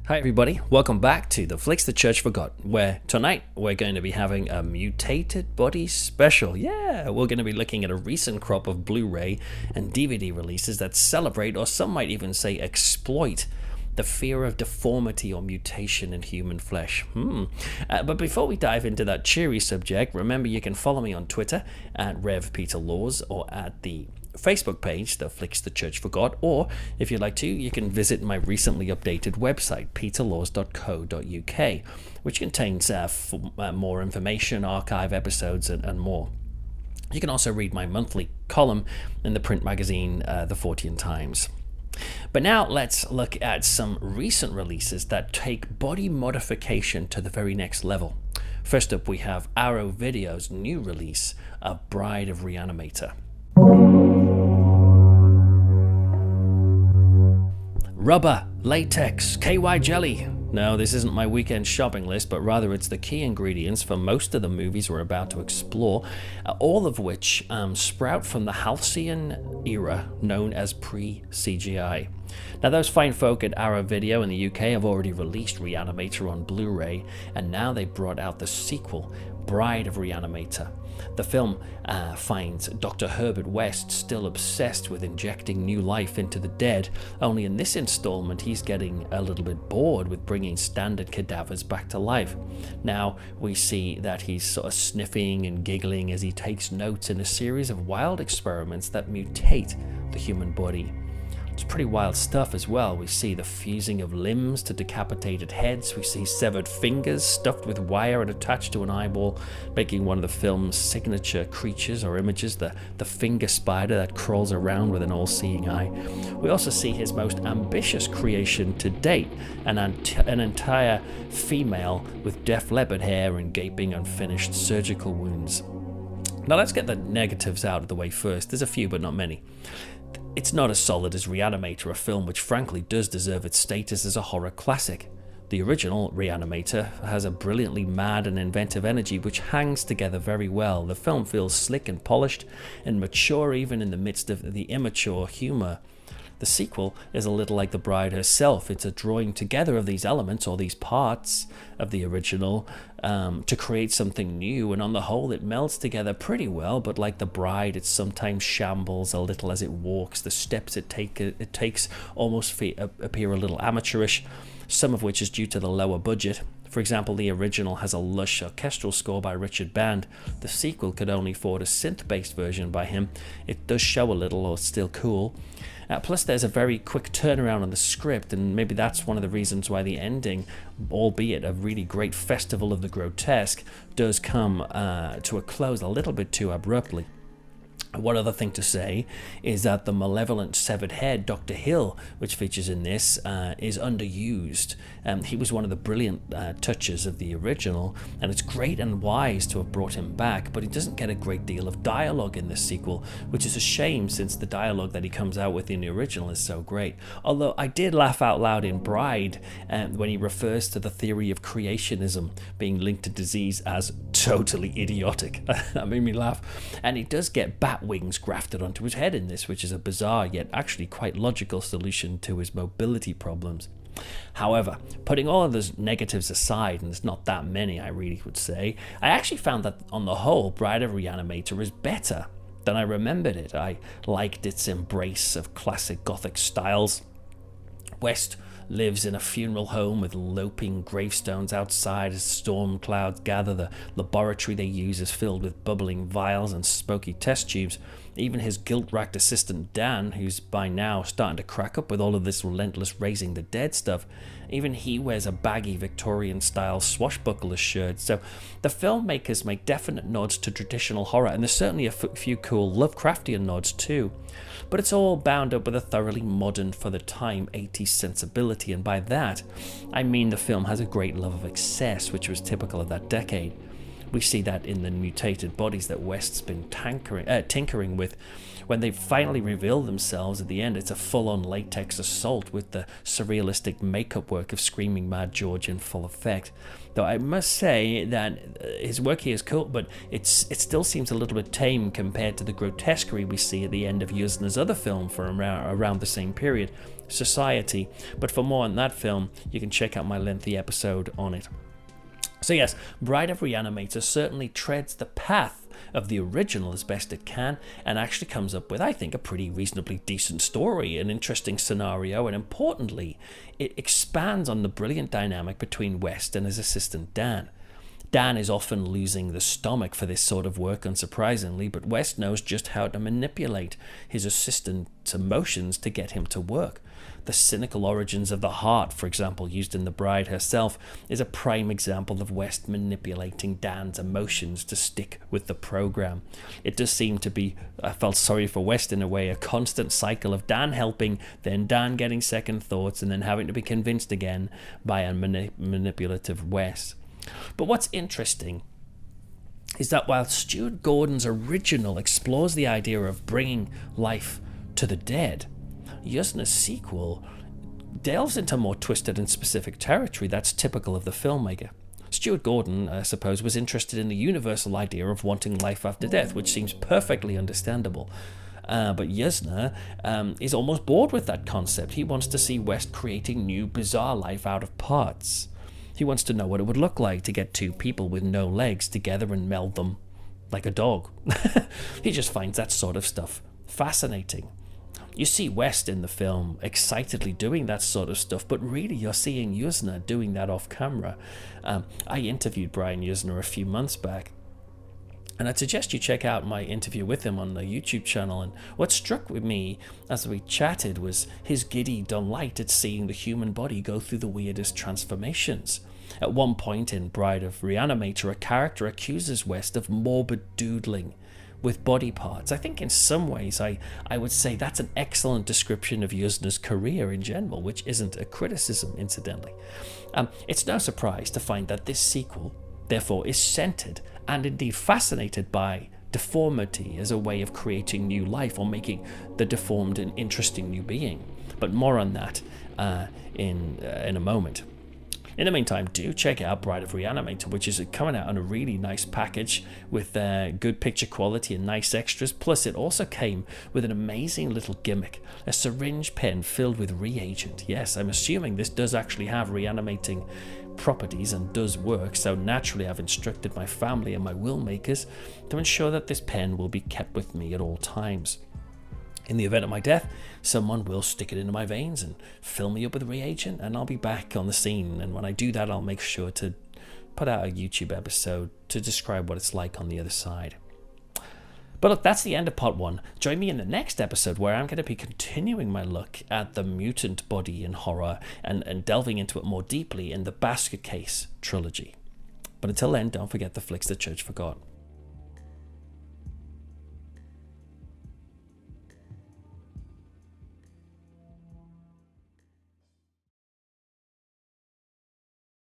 Hi everybody, welcome back to the Flicks the Church Forgot, where tonight we're going to be having a mutated body special. Yeah, we're going to be looking at a recent crop of Blu-ray and DVD releases that celebrate, or some might even say exploit, the fear of deformity or mutation in human flesh. But before we dive into that cheery subject, remember you can follow me on Twitter at Rev Peter Laws or at the Facebook page, The Flicks the Church Forgot, or if you'd like to, you can visit my recently updated website, peterlaws.co.uk, which contains more information, archive episodes, and more. You can also read my monthly column in the print magazine, The Fortean Times. But now let's look at some recent releases that take body modification to the very next level. First up, we have Arrow Video's new release of Bride of Re-Animator. Rubber, latex, KY jelly. No, this isn't my weekend shopping list, but rather it's the key ingredients for most of the movies we're about to explore, all of which sprout from the halcyon era known as pre-CGI. Now, those fine folk at Arrow Video in the UK have already released Re-Animator on Blu-ray, and now they brought out the sequel, Bride of Re-Animator. The film finds Dr. Herbert West still obsessed with injecting new life into the dead, only in this installment he's getting a little bit bored with bringing standard cadavers back to life. Now we see that he's sort of sniffing and giggling as he takes notes in a series of wild experiments that mutate the human body. It's pretty wild stuff as well. We see the fusing of limbs to decapitated heads. We see severed fingers stuffed with wire and attached to an eyeball, making one of the film's signature creatures or images, the finger spider that crawls around with an all-seeing eye. We also see his most ambitious creation to date, an entire female with Def Leppard hair and gaping unfinished surgical wounds. Now let's get the negatives out of the way first. There's a few, but not many. It's not as solid as Re-Animator, a film which frankly does deserve its status as a horror classic. The original Re-Animator has a brilliantly mad and inventive energy which hangs together very well. The film feels slick and polished and mature even in the midst of the immature humour. The sequel is a little like the bride herself. It's a drawing together of these elements, or these parts of the original, to create something new, and on the whole it melds together pretty well, but like the bride, it sometimes shambles a little as it walks. The steps it takes almost appear a little amateurish, some of which is due to the lower budget. For example, the original has a lush orchestral score by Richard Band. The sequel could only afford a synth-based version by him. It does show a little, or it's still cool. Plus there's a very quick turnaround on the script, and maybe that's one of the reasons why the ending, albeit a really great festival of the grotesque, does come to a close a little bit too abruptly. One other thing to say is that the malevolent severed head, Dr. Hill, which features in this, is underused. He was one of the brilliant touches of the original, and it's great and wise to have brought him back, but he doesn't get a great deal of dialogue in this sequel, which is a shame since the dialogue that he comes out with in the original is so great. Although I did laugh out loud in Bride when he refers to the theory of creationism being linked to disease as totally idiotic. That made me laugh. And he does get bat wings grafted onto his head in this, which is a bizarre yet actually quite logical solution to his mobility problems. However, putting all of those negatives aside, and there's not that many I really would say, I actually found that on the whole Bride of Re-Animator is better than I remembered it. I liked its embrace of classic Gothic styles. West lives in a funeral home with loping gravestones outside as storm clouds gather. The laboratory they use is filled with bubbling vials and smoky test tubes. Even his guilt-racked assistant Dan, who's by now starting to crack up with all of this relentless raising the dead stuff, even he wears a baggy Victorian-style swashbuckler shirt. So the filmmakers make definite nods to traditional horror, and there's certainly a few cool Lovecraftian nods too. But it's all bound up with a thoroughly modern, for the time, 80s sensibility, and by that I mean the film has a great love of excess, which was typical of that decade. We see that in the mutated bodies that West's been tinkering with. When they finally reveal themselves at the end, it's a full-on latex assault with the surrealistic makeup work of Screaming Mad George in full effect. Though I must say that his work here is cool, but it still seems a little bit tame compared to the grotesquerie we see at the end of Yuzna's other film from around the same period, Society. But for more on that film, you can check out my lengthy episode on it. So yes, Bride of Re-Animator certainly treads the path of the original as best it can, and actually comes up with, I think, a pretty reasonably decent story, an interesting scenario, and importantly, it expands on the brilliant dynamic between West and his assistant Dan. Dan is often losing the stomach for this sort of work, unsurprisingly, but West knows just how to manipulate his assistant's emotions to get him to work. The cynical origins of the heart, for example, used in The Bride herself, is a prime example of West manipulating Dan's emotions to stick with the program. It does seem to be, I felt sorry for West in a way, a constant cycle of Dan helping, then Dan getting second thoughts, and then having to be convinced again by a manipulative West. But what's interesting is that while Stuart Gordon's original explores the idea of bringing life to the dead, Yuzna's sequel delves into more twisted and specific territory that's typical of the filmmaker. Stuart Gordon, I suppose, was interested in the universal idea of wanting life after death, which seems perfectly understandable. But Yuzna is almost bored with that concept. He wants to see West creating new, bizarre life out of parts. He wants to know what it would look like to get two people with no legs together and meld them like a dog. He just finds that sort of stuff fascinating. You see West in the film excitedly doing that sort of stuff, but really you're seeing Yuzna doing that off camera. I interviewed Brian Yuzna a few months back, and I'd suggest you check out my interview with him on the YouTube channel. And what struck with me as we chatted was his giddy delight at seeing the human body go through the weirdest transformations. At one point in Bride of Re-Animator, a character accuses West of morbid doodling with body parts. I think in some ways I would say that's an excellent description of Yuzna's career in general, which isn't a criticism, incidentally. It's no surprise to find that this sequel, therefore, is centered and indeed fascinated by deformity as a way of creating new life or making the deformed an interesting new being. But more on that in a moment. In the meantime, do check out Bride of Re-Animator, which is coming out on a really nice package with good picture quality and nice extras. Plus, it also came with an amazing little gimmick, a syringe pen filled with reagent. Yes, I'm assuming this does actually have reanimating properties and does work, so naturally I've instructed my family and my will makers to ensure that this pen will be kept with me at all times. In the event of my death, someone will stick it into my veins and fill me up with reagent, and I'll be back on the scene. And when I do that, I'll make sure to put out a YouTube episode to describe what it's like on the other side. But look, that's the end of part 1. Join me in the next episode where I'm going to be continuing my look at the mutant body in horror and delving into it more deeply in the Basket Case trilogy. But until then, don't forget the flicks the church forgot.